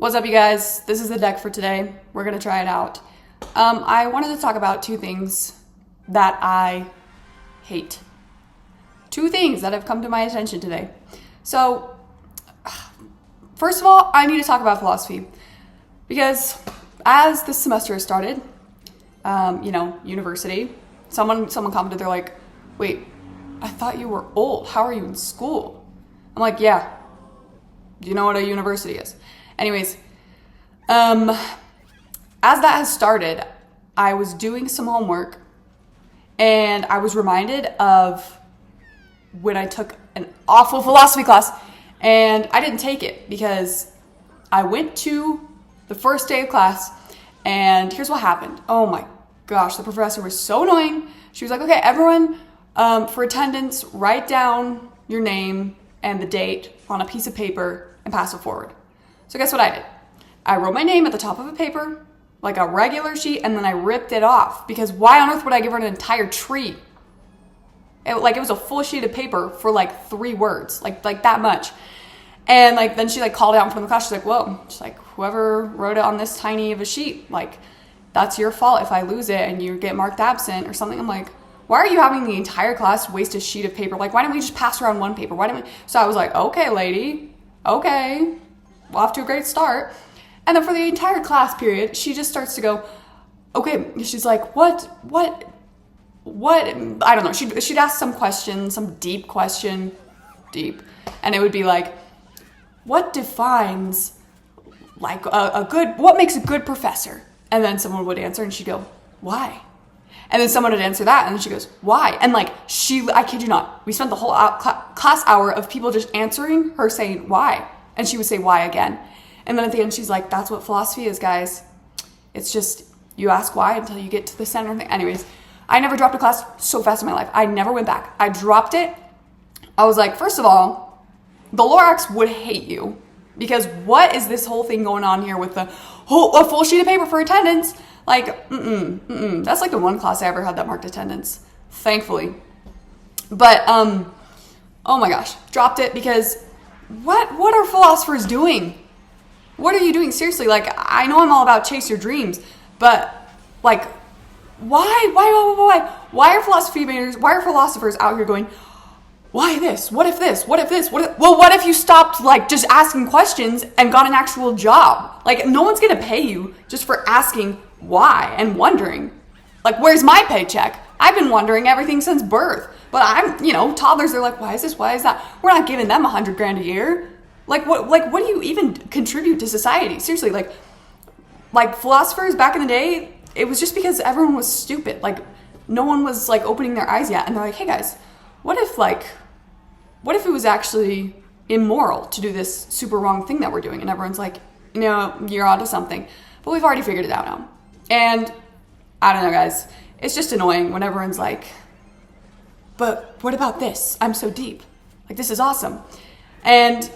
What's up, you guys? This is the deck for today. We're gonna try it out. I wanted to talk about two things that I hate. Two things that have come to my attention today. So, first of all, I need to talk about philosophy because as this semester has started, university, someone commented, they're like, wait, I thought you were old. How are you in school? I'm like, yeah. Do you know what a university is? Anyways, as that has started, I was doing some homework and I was reminded of when I took an awful philosophy class and I didn't take it because I went to the first day of class and here's what happened. Oh my gosh, the professor was so annoying. She was like, okay, everyone, for attendance, write down your name and the date on a piece of paper and pass it forward. So guess what I did? I wrote my name at the top of a paper, like a regular sheet, and then I ripped it off because why on earth would I give her an entire tree? It was a full sheet of paper for like 3 words, like that much. And then she called out from the class. She's like, whoa, she's like, whoever wrote it on this tiny of a sheet, that's your fault if I lose it and you get marked absent or something. I'm like, why are you having the entire class waste a sheet of paper? Why don't we just pass around one paper? So I was like, okay, lady, okay, we're off to a great start. And then for the entire class period, she just starts to go, okay, she's like, what, I don't know. She'd ask some question, some deep question, and it would be like, what defines what makes a good professor? And then someone would answer and she'd go, why? And then someone would answer that and then she goes, why? And I kid you not, we spent the whole class hour of people just answering her saying why. And she would say why again. And then at the end, she's like, that's what philosophy is, guys. It's just, you ask why until you get to the center thing. Anyways, I never dropped a class so fast in my life. I never went back. I dropped it. I was like, first of all, the Lorax would hate you because what is this whole thing going on here with a full sheet of paper for attendance? That's the one class I ever had that marked attendance, thankfully. But, oh my gosh, dropped it because what are philosophers doing? What are you doing? Seriously, I know I'm all about chase your dreams, but why are philosophy majors, why are philosophers out here going, why this? What if this? What if this? What if you stopped just asking questions and got an actual job? No one's gonna pay you just for asking why and wondering. Where's my paycheck? I've been wondering everything since birth. But toddlers are like, why is this? Why is that? We're not giving them $100,000 a year. What do you even contribute to society? Seriously, philosophers back in the day, it was just because everyone was stupid. No one was opening their eyes yet. And they're like, hey guys, what if it was actually immoral to do this super wrong thing that we're doing? And everyone's like, you're onto something. But we've already figured it out now. And I don't know, guys. It's just annoying when everyone's like, but what about this? I'm so deep. This is awesome. And,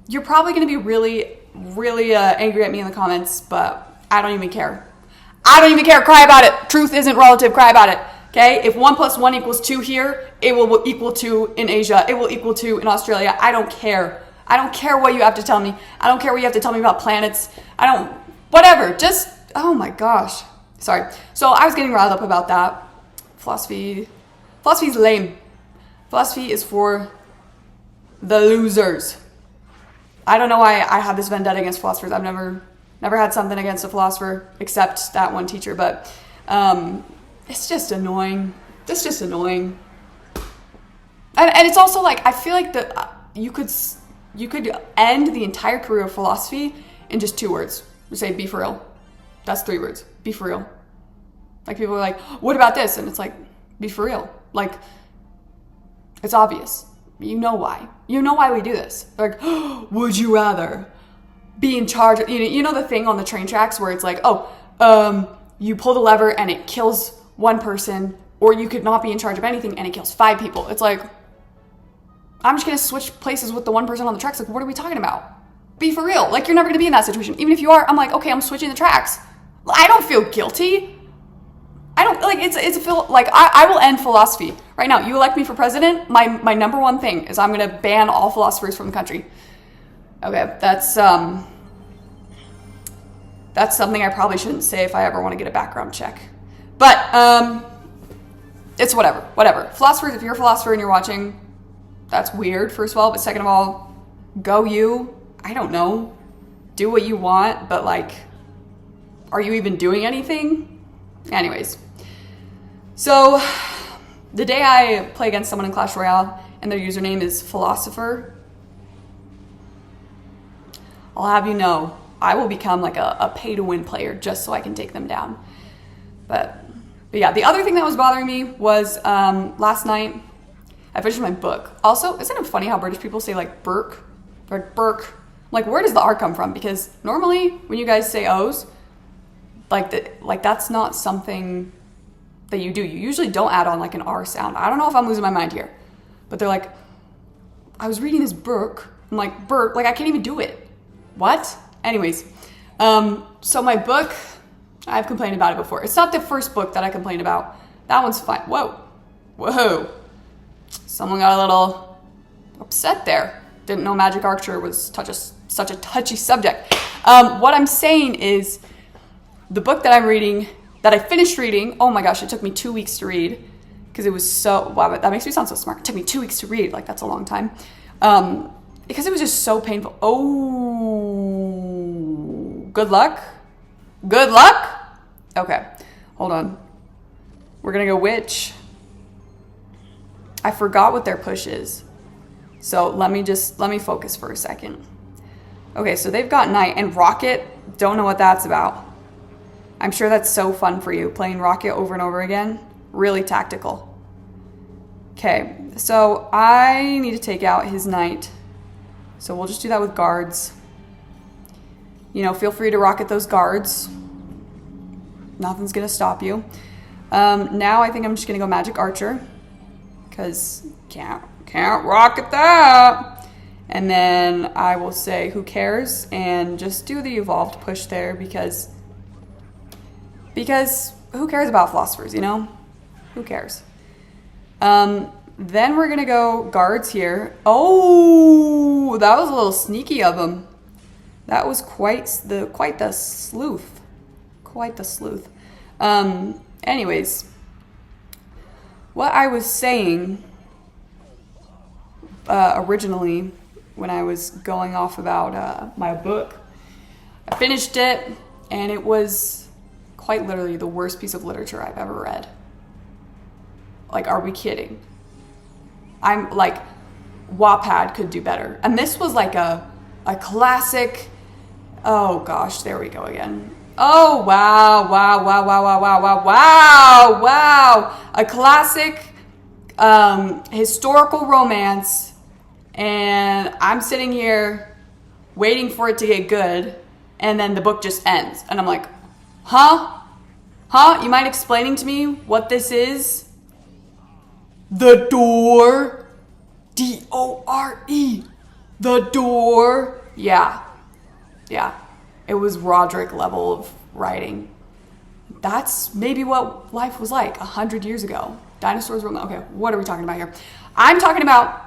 you're probably going to be really, really angry at me in the comments, but I don't even care. I don't even care. Cry about it. Truth isn't relative. Cry about it. Okay? If 1 + 1 = 2 here, it will equal 2 in Asia. It will equal 2 in Australia. I don't care. I don't care what you have to tell me. I don't care what you have to tell me about planets. Whatever. Just, oh my gosh. Sorry. So I was getting riled up about that. Philosophy's lame. Philosophy is for the losers. I don't know why I have this vendetta against philosophers. I've never had something against a philosopher except that one teacher, but it's just annoying. It's just annoying. And it's also I feel like that you could end the entire career of philosophy in just 2 words. You say, be for real. That's 3 words. Be for real. People are like, what about this? And it's be for real. It's obvious. You know why. You know why we do this. They're like, oh, would you rather be in charge of, you know the thing on the train tracks where it's you pull the lever and it kills 1 person, or you could not be in charge of anything and it kills 5 people. It's I'm just going to switch places with the 1 person on the tracks. What are we talking about? Be for real. You're never going to be in that situation. Even if you are, I'm okay, I'm switching the tracks. I don't feel guilty. I don't I will end philosophy right now. You elect me for president, my number one thing is I'm going to ban all philosophers from the country. Okay, that's something I probably shouldn't say if I ever want to get a background check. But it's whatever. Philosophers, if you're a philosopher and you're watching, that's weird, first of all. But second of all, go you. I don't know. Do what you want, but like, are you even doing anything? Anyways. So, the day I play against someone in Clash Royale and their username is philosopher, I'll have you know, I will become like a pay-to-win player just so I can take them down. But yeah, the other thing that was bothering me was last night, I finished my book. Also, isn't it funny how British people say like Burke? Like Burke. Like, where does the R come from? Because normally when you guys say O's, like that's not something that you do. You usually don't add on like an R sound. I don't know if I'm losing my mind here. But they're like, I was reading this Burke. I'm like, Burke, like I can't even do it. What? Anyways, so my book, I've complained about it before. It's not the first book that I complained about. That one's fine. Whoa. Someone got a little upset there. Didn't know Magic Archer was such a touchy subject. What I'm saying is the book that I'm reading, that I finished reading, oh my gosh, it took me 2 weeks to read because it was so, wow, that makes me sound so smart. It took me 2 weeks to read, like that's a long time. Because it was just so painful. Oh, good luck. Okay, hold on. We're gonna go witch. I forgot what their push is. So let me focus for a second. Okay, so they've got knight and rocket. Don't know what that's about. I'm sure that's so fun for you, playing rocket over and over again. Really tactical. Okay, so I need to take out his knight. So we'll just do that with guards. You know, feel free to rocket those guards. Nothing's gonna stop you. Now I think I'm just gonna go Magic Archer, because can't rocket that. And then I will say who cares and just do the evolved push there because who cares about philosophers, you know? Who cares? Then we're gonna go guards here. Oh, that was a little sneaky of him. That was quite the sleuth. Anyways, what I was saying originally when I was going off about my book, I finished it and it was quite literally the worst piece of literature I've ever read. Like, are we kidding? I'm like, Wattpad could do better. And this was like a classic, oh gosh, there we go again. Oh, wow. A classic historical romance. And I'm sitting here waiting for it to get good. And then the book just ends. And I'm like, huh? You mind explaining to me what this is? The Door. D-O-R-E. The Door. Yeah. It was Roderick level of writing. That's maybe what life was like 100 years ago. Dinosaurs were... Okay, what are we talking about here? I'm talking about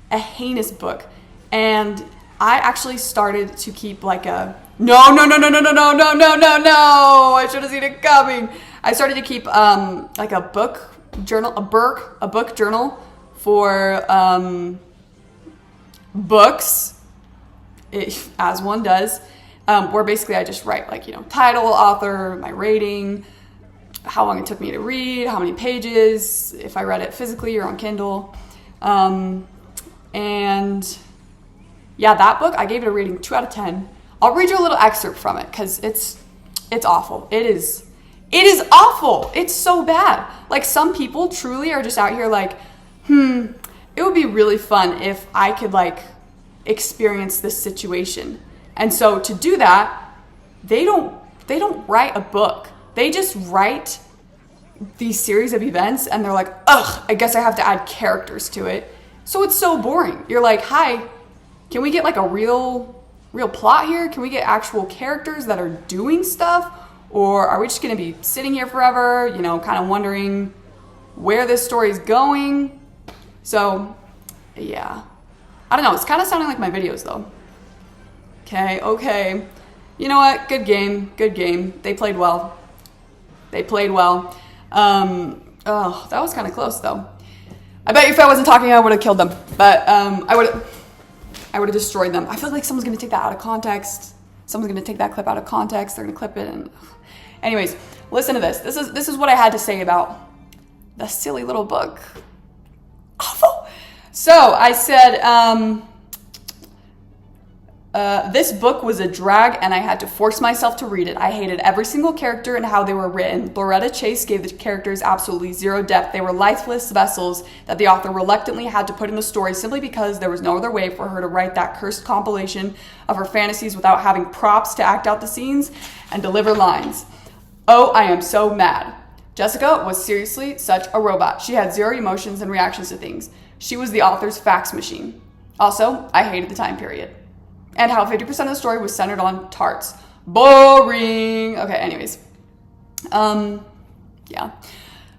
a heinous book. And I actually started to keep like a... No. I should have seen it coming. I started to keep like a book journal, a book journal for books, as one does, where basically I just write like, you know, title, author, my rating, how long it took me to read, how many pages, if I read it physically or on Kindle. And yeah, that book, I gave it a rating 2 out of 10. I'll read you a little excerpt from it because it's awful. It is awful. It's so bad. Like, some people truly are just out here like, it would be really fun if I could like experience this situation. And so to do that, they don't write a book. They just write these series of events and they're like, ugh, I guess I have to add characters to it. So it's so boring. You're like, hi, can we get like a real plot here? Can we get actual characters that are doing stuff? Or are we just going to be sitting here forever, you know, kind of wondering where this story is going? So, yeah. I don't know. It's kind of sounding like my videos, though. Okay. You know what? Good game. They played well. Oh, that was kind of close, though. I bet you if I wasn't talking, I would have killed them. But I would have destroyed them. I feel like someone's going to take that out of context. Someone's going to take that clip out of context. They're going to clip it. And anyways, listen to this. This is what I had to say about the silly little book. Awful. So I said, this book was a drag and I had to force myself to read it. I hated every single character and how they were written. Loretta Chase gave the characters absolutely zero depth. They were lifeless vessels that the author reluctantly had to put in the story simply because there was no other way for her to write that cursed compilation of her fantasies without having props to act out the scenes and deliver lines. Oh, I am so mad. Jessica was seriously such a robot. She had zero emotions and reactions to things. She was the author's fax machine. Also, I hated the time period. And how 50% of the story was centered on tarts. Boring. Okay, anyways. Yeah.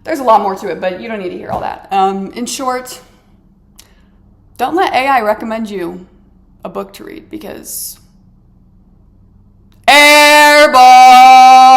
There's a lot more to it, but you don't need to hear all that. In short, don't let AI recommend you a book to read because airball.